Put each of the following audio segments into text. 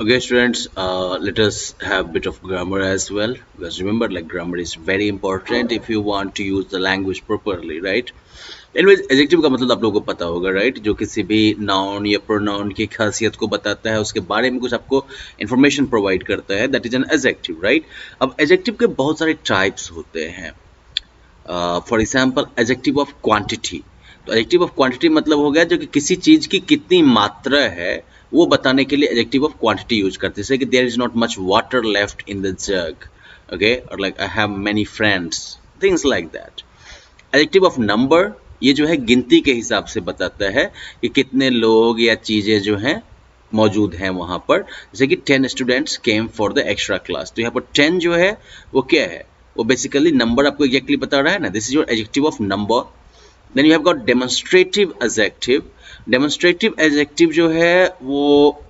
Okay, students, let us have a bit of grammar as well. Because remember, like grammar is very important if you want to use the language properly, right? Anyways, adjective का मतलब आप लोगों को पता होगा, right? जो किसी भी नाउन या प्रोनाउन की खासियत को बताता है, उसके बारे में कुछ आपको इन्फॉर्मेशन प्रोवाइड करता है, that is an adjective, right? अब एडजेक्टिव के बहुत सारे टाइप्स होते हैं. For example adjective of quantity. तो एडजेक्टिव ऑफ क्वांटिटी मतलब हो गया जो कि किसी चीज की कितनी मात्रा है वो बताने के लिए एडजेक्टिव ऑफ क्वांटिटी यूज करते हैं. जैसे कि there is not much water left in the jug, okay, और like I have many friends, things like that. Adjective of number, ये जो है गिनती के हिसाब से बताता है कि कितने लोग या चीजें जो हैं मौजूद हैं वहां पर. जैसे कि 10 students came for the extra class. तो यहाँ पर 10 जो है वो क्या है, वो बेसिकली नंबर आपको एग्जैक्टली बता रहा है ना. This is your adjective of number. Then you have got demonstrative adjective. Demonstrative adjective जो है वो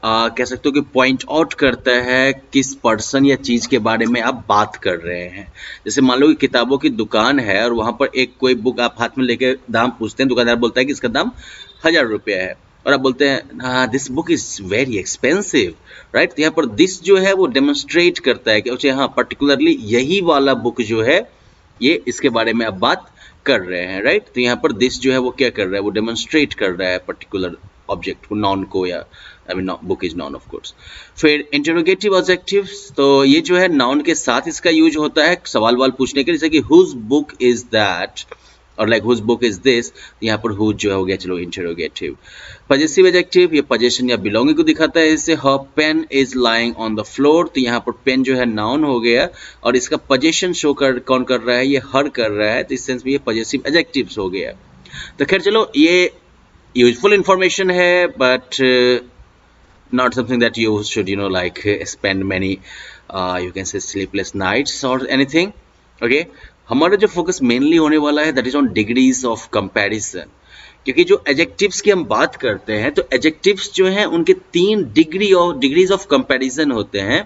कह सकते हो कि पॉइंट आउट करता है किस पर्सन या चीज के बारे में आप बात कर रहे हैं. जैसे मान लो कि किताबों की दुकान है और वहां पर एक कोई बुक आप हाथ में लेके दाम पूछते हैं, दुकानदार बोलता है कि इसका दाम 1000 रुपया है और आप बोलते हैं हाँ this book is very expensive, right? तो यहाँ पर दिस जो है वो डेमोन्स्ट्रेट करता है कि अच्छा हाँ पर्टिकुलरली यही वाला बुक जो है ये इसके बारे में आप बात कर रहे हैं, राइट? तो यहाँ पर दिस जो है वो क्या कर रहा है, वो डेमोन्स्ट्रेट कर रहा है पर्टिकुलर ऑब्जेक्ट को, नॉन को, या I mean book is none of course. फिर इंटरोगेटिव एडजेक्टिव्स, तो ये जो है नाउन के साथ इसका यूज होता है सवाल वाल पूछने के लिए. जैसे कि हुज बुक इज दैट और like whose book is this. यहाँ पर हुज जो है हो गया चलो इंटरोगेटिव. पजेसिव एडजेक्टिव, ये पजेशन या बिलोंगिंग को दिखाता है. जैसे her pen is lying on the floor. तो यहाँ पर पेन जो है नाउन हो गया और इसका पजेशन शो कर कौन कर रहा है, ये हर कर रहा है. तो इस सेंस में ये पजेसिव एडजेक्टिव्स हो गया. तो खैर चलो ये यूजफुल इंफॉर्मेशन है but not something that you should like spend many you can say sleepless nights or anything. Okay, हमारा जो फोकस मेनली होने वाला है that is on degrees of comparison. क्योंकि जो एडजेक्टिव्स की हम बात करते हैं तो एडजेक्टिव्स जो हैं उनके 3 डिग्रीज ऑफ कंपैरिजन होते हैं: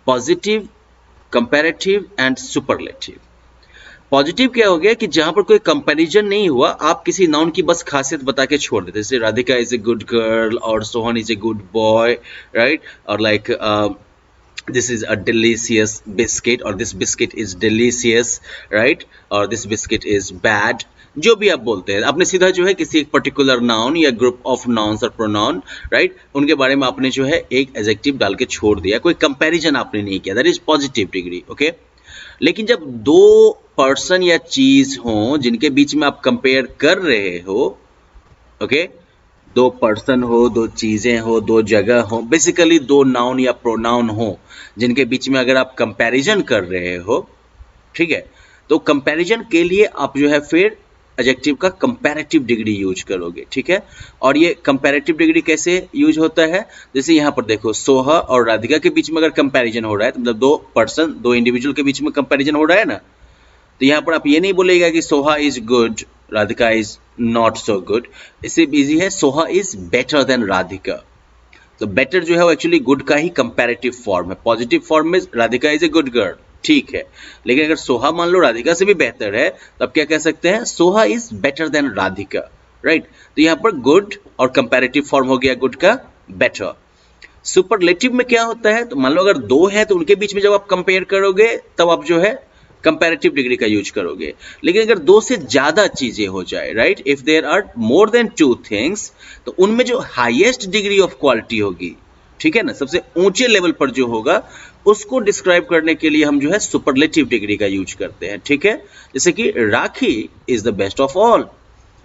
positive, comparative and superlative. Positive क्या हो गया कि जहां पर कोई कंपैरिजन नहीं हुआ, आप किसी नाउन की बस खासियत बता के छोड़ देते. जैसे Radhika is a good girl और Sohan is a good boy, right? और like this is a delicious biscuit और this biscuit is delicious, right? और दिस बिस्किट इज बैड. जो भी आप बोलते हैं आपने सीधा जो है किसी एक पर्टिकुलर नाउन या ग्रुप ऑफ नाउन्स और प्रोनाउन, राइट, उनके बारे में आपने जो है एक एडजेक्टिव डाल के छोड़ दिया. कोई कंपैरिजन आपने नहीं किया, that is positive degree. Okay, लेकिन जब 2 पर्सन या चीज हो जिनके बीच में आप कंपेयर कर रहे हो, ओके, 2 पर्सन हो, 2 चीजें हो, 2 जगह हो, बेसिकली 2 नाउन या प्रोनाउन हो जिनके बीच में अगर आप कंपैरिजन कर रहे हो, ठीक है, तो कंपैरिजन के लिए आप जो है फिर एडजेक्टिव का कंपैरेटिव डिग्री यूज करोगे. ठीक है, और ये कंपैरेटिव डिग्री कैसे यूज होता है? जैसे यहाँ पर देखो सोहा और राधिका के बीच में अगर कंपैरिजन हो रहा है तो मतलब 2 पर्सन, 2 इंडिविजुअल के बीच में कंपैरिजन हो रहा है ना, तो यहाँ पर आप ये नहीं बोलेगा कि Soha is good, Radhika is not so good. इससे इजी है, Soha is better than Radhika. तो बेटर जो है वो एक्चुअली गुड का ही कंपैरेटिव फॉर्म है. पॉजिटिव फॉर्म में Radhika is a good girl, ठीक है, लेकिन अगर सोहा मान लो राधिका से भी बेहतर है तो आप क्या कह सकते हैं, Soha is better than Radhika, right? तो यहाँ पर गुड और कंपैरेटिव फॉर्म हो गया गुड का बेटर. सुपरलेटिव में क्या होता है, तो मान लो अगर 2 है तो उनके बीच में जब आप कंपेयर करोगे तब आप जो है कंपैरेटिव डिग्री का यूज करोगे. लेकिन अगर 2 से ज्यादा चीजें हो जाए, right, if there are more than 2 things, तो उनमें जो हाईएस्ट डिग्री ऑफ क्वालिटी होगी, ठीक है ना, सबसे ऊंचे लेवल पर जो होगा उसको डिस्क्राइब करने के लिए हम जो है सुपरलेटिव डिग्री का यूज करते हैं. ठीक है, जैसे कि Rakhi is the best of all.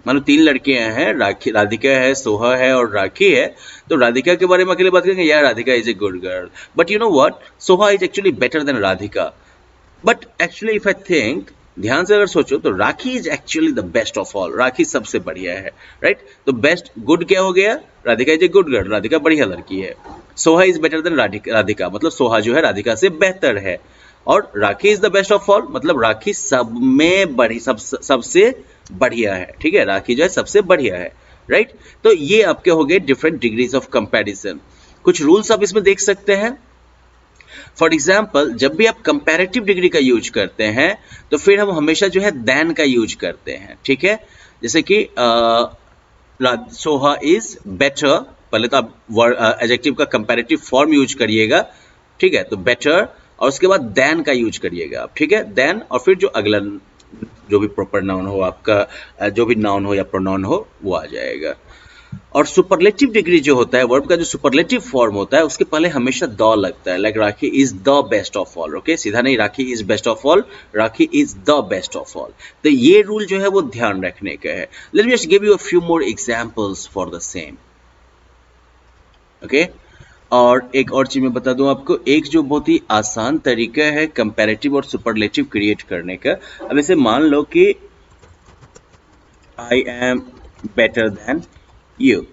मान लो 3 लड़कियां हैं, राधिका है, सोहा है और राखी है. तो राधिका के बारे में अकेले बात करेंगे, यार Radhika is a good girl, but you know what, Soha is actually better than Radhika. But actually if I think, ध्यान से अगर सोचो तो Rakhi is actually the best of all. Rakhi सबसे बढ़िया है, राइट? तो बेस्ट गुड क्या हो गया, Radhika is a good girl, Radhika बढ़िया लड़की है. Soha is better than Radhika, मतलब सोहा जो है राधिका से बेहतर है. और Rakhi is the best of all, मतलब राखी सब में सबसे बढ़िया है. ठीक है, राखी जो है सबसे बढ़िया है, राइट? तो ये आपके हो गए डिफरेंट डिग्रीज ऑफ कंपैरिजन. कुछ रूल्स आप इसमें देख सकते हैं. फॉर एग्जाम्पल, जब भी आप कंपैरेटिव डिग्री का यूज करते हैं तो फिर हम हमेशा जो है देन का यूज करते हैं. ठीक है, जैसे कि सोहा इज बेटर पहले तो आप एडजेक्टिव का कंपैरेटिव फॉर्म यूज करिएगा, ठीक है, तो बेटर, और उसके बाद देन का यूज करिएगा आप, ठीक है, देन, और फिर जो अगला जो भी प्रॉपर नाउन हो आपका, जो भी नाउन हो या प्रोनाउन हो वो आ जाएगा। और सुपरलेटिव डिग्री जो होता है, वर्ब का जो सुपरलेटिव फॉर्म होता है, उसके पहले हमेशा द लगता है, like Rakhi is the best of all, okay, सीधा नहीं Rakhi is best of all, Rakhi is the best of all. तो ये रूल जो है वो ध्यान रखने का है। Let me just give you a few more examples for the same, okay. और एक और चीज मैं बता दूं आपको, एक जो बहुत ही आसान तरीका है कंपैरेटिव और सुपरलेटिव क्रिएट करने का। अब ऐसे मान लो कि I am better than you,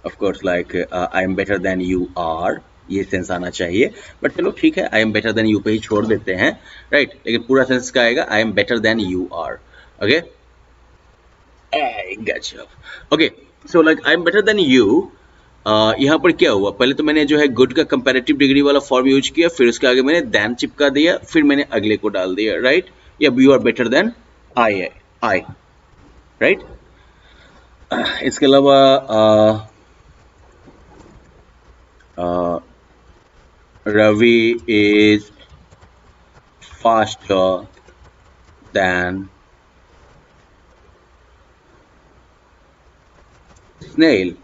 of course like I am better than you are, ये सेंस आना चाहिए, बट चलो ठीक है, I am better than you पे ही छोड़ देते हैं, राइट, लेकिन पूरा सेंस का आएगा I am better than you are, okay, गजब, okay. So like I am better than you, यहाँ पर क्या हुआ, पहले तो मैंने जो है गुड का कंपैरेटिव डिग्री वाला फॉर्म यूज किया, फिर उसके आगे मैंने देन चिपका दिया, फिर मैंने अगले को डाल दिया, राइट, या you are better than I, right. इसके अलावा Ravi is faster than snail,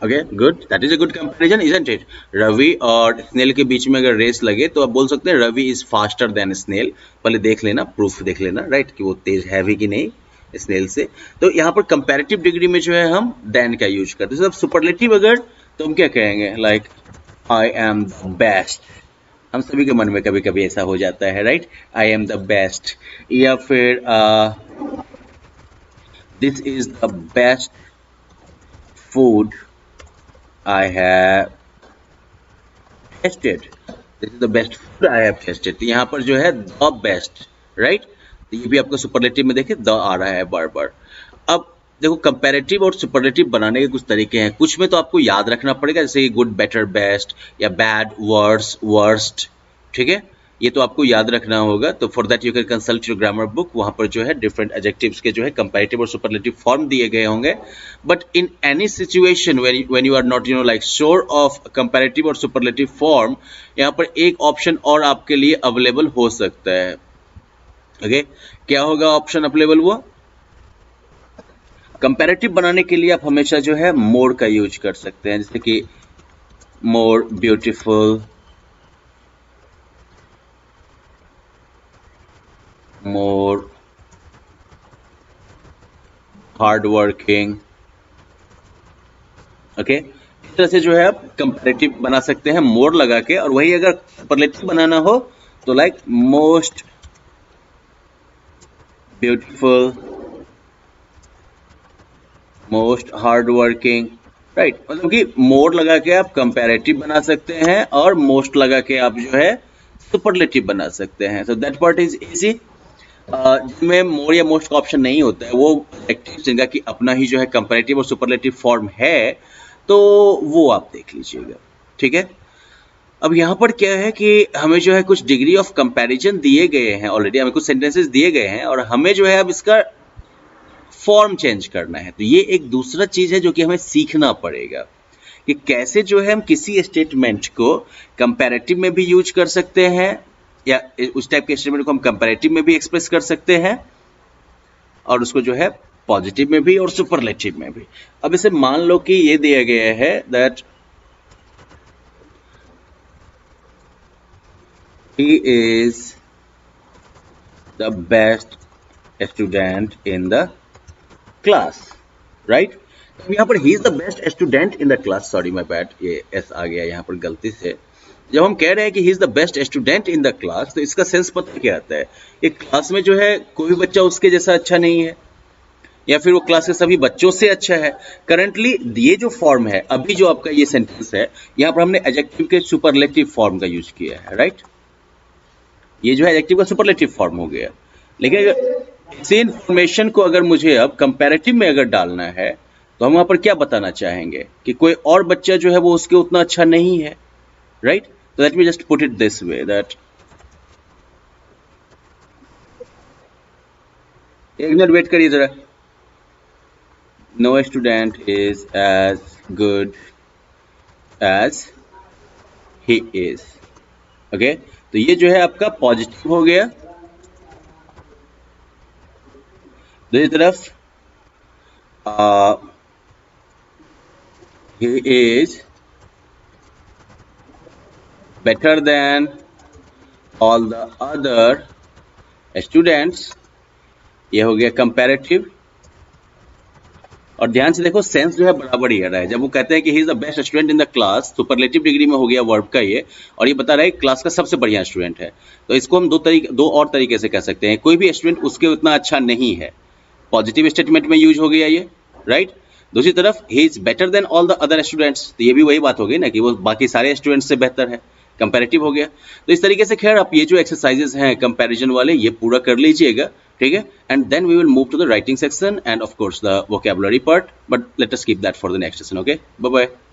okay, good, that is a good comparison, isn't it. Ravi और स्नेल के बीच में अगर रेस लगे तो आप बोल सकते हैं Ravi is faster than snail, पहले देख लेना, प्रूफ देख लेना, राइट, कि वो तेज है भी कि नहीं स्नेल से। तो यहाँ पर कंपैरेटिव डिग्री में जो है हम देन का यूज करते हैं। सुपरलेटिव अगर, तो हम क्या कहेंगे, like I am the best, हम सभी के मन में कभी कभी ऐसा हो जाता है, right, I am the best, या फिर this is the best food I have tasted. This is the best food I have tasted. तो यहाँ पर जो है the best, right? तो ये भी आपको सुपरलेटिव में देखिए the आ रहा है बार बार। अब देखो कंपैरेटिव और सुपरलेटिव बनाने के कुछ तरीके हैं, कुछ में तो आपको याद रखना पड़ेगा, जैसे गुड, बेटर, बेस्ट, या बैड, वर्स, वर्स्ट, ठीक है, ये तो आपको याद रखना होगा। तो for that you can consult your grammar book, वहां पर जो है डिफरेंट एडजेक्टिव्स के जो है कंपैरेटिव और सुपरलेटिव फॉर्म दिए गए होंगे। But in any situation when you are not like sure of comparative और सुपरलेटिव फॉर्म, यहाँ पर एक ऑप्शन और आपके लिए अवेलेबल हो सकता है, ओके, क्या होगा ऑप्शन अवेलेबल हुआ, कंपैरेटिव बनाने के लिए आप हमेशा जो है मोर का यूज कर सकते हैं, जैसे कि more beautiful, more hardworking, okay, इस तरह से जो है आप कंपैरेटिव बना सकते हैं मोर लगा के। और वही अगर सुपरलेटिव बनाना हो तो like most beautiful, most hardworking, right, मतलब कि मोर लगा के आप कंपैरेटिव बना सकते हैं और मोस्ट लगा के आप जो है सुपरलेटिव बना सकते हैं। So that part is easy. जिनमें मोर या मोस्ट का ऑप्शन नहीं होता है, वो एडजेक्टिव जिनका कि अपना ही जो है कंपैरेटिव और सुपरलेटिव फॉर्म है, तो वो आप देख लीजिएगा, ठीक है। अब यहाँ पर क्या है कि हमें जो है कुछ डिग्री ऑफ कंपैरिजन दिए गए हैं ऑलरेडी, हमें कुछ सेंटेंसेस दिए गए हैं और हमें जो है अब इसका फॉर्म चेंज करना है। तो ये एक दूसरा चीज है जो कि हमें सीखना पड़ेगा कि कैसे जो है हम किसी स्टेटमेंट को कंपैरेटिव में भी यूज कर सकते हैं, या उस टाइप के स्टेटमेंट को हम कंपैरेटिव में भी एक्सप्रेस कर सकते हैं, और उसको जो है पॉजिटिव में भी और सुपरलेटिव में भी। अब इसे मान लो कि ये दिया गया है that he is the best student in the class, right. यहाँ पर he is the best student in the class, sorry my bad, ये एस आ गया यहाँ पर गलती से। जब हम कह रहे हैं कि he is the best student in the class, तो इसका सेंस पता क्या आता है, एक क्लास में जो है कोई भी बच्चा उसके जैसा अच्छा नहीं है, या फिर वो क्लास के सभी बच्चों से अच्छा है। करंटली ये जो फॉर्म है, अभी जो आपका ये सेंटेंस है, यहाँ पर हमने एडजेक्टिव के सुपरलेटिव फॉर्म का यूज किया है, राइट, ये जो है एडजेक्टिव का सुपरलेटिव फॉर्म हो गया। लेकिन अगर इसी इंफॉर्मेशन को अगर मुझे अब कंपैरेटिव में अगर डालना है, तो हम वहां पर क्या बताना चाहेंगे कि कोई और बच्चा जो है वो उसके उतना अच्छा नहीं है, right. So let me just put it this way that एक मिनट वेट करिए जरा, no student is as good as he is. Okay, तो ये जो है आपका पॉजिटिव हो गया। दूसरी तरफ he is better than all the other students, ये हो गया कंपैरेटिव। और ध्यान से देखो सेंस जो है बराबर ही आ रहा है। जब वो कहते हैं कि he is the best student in the class, superlative degree में हो गया वर्ब का ये, और ये बता रहा है क्लास का सबसे बढ़िया स्टूडेंट है। तो इसको हम दो और तरीके से कह सकते हैं, कोई भी स्टूडेंट उसके उतना अच्छा नहीं है, पॉजिटिव स्टेटमेंट में यूज हो गया ये, राइट। दूसरी तरफ he is better then all the other students, तो ये भी वही बात हो गई ना कि वो बाकी सारे स्टूडेंट्स से बेहतर है, कंपैरेटिव हो गया। तो इस तरीके से खैर आप ये जो एक्सरसाइजेस हैं कंपैरिजन वाले ये पूरा कर लीजिएगा, ठीक है। And then we will move to the writing section and of course the vocabulary part, but let us keep that for the next session. Okay, bye bye.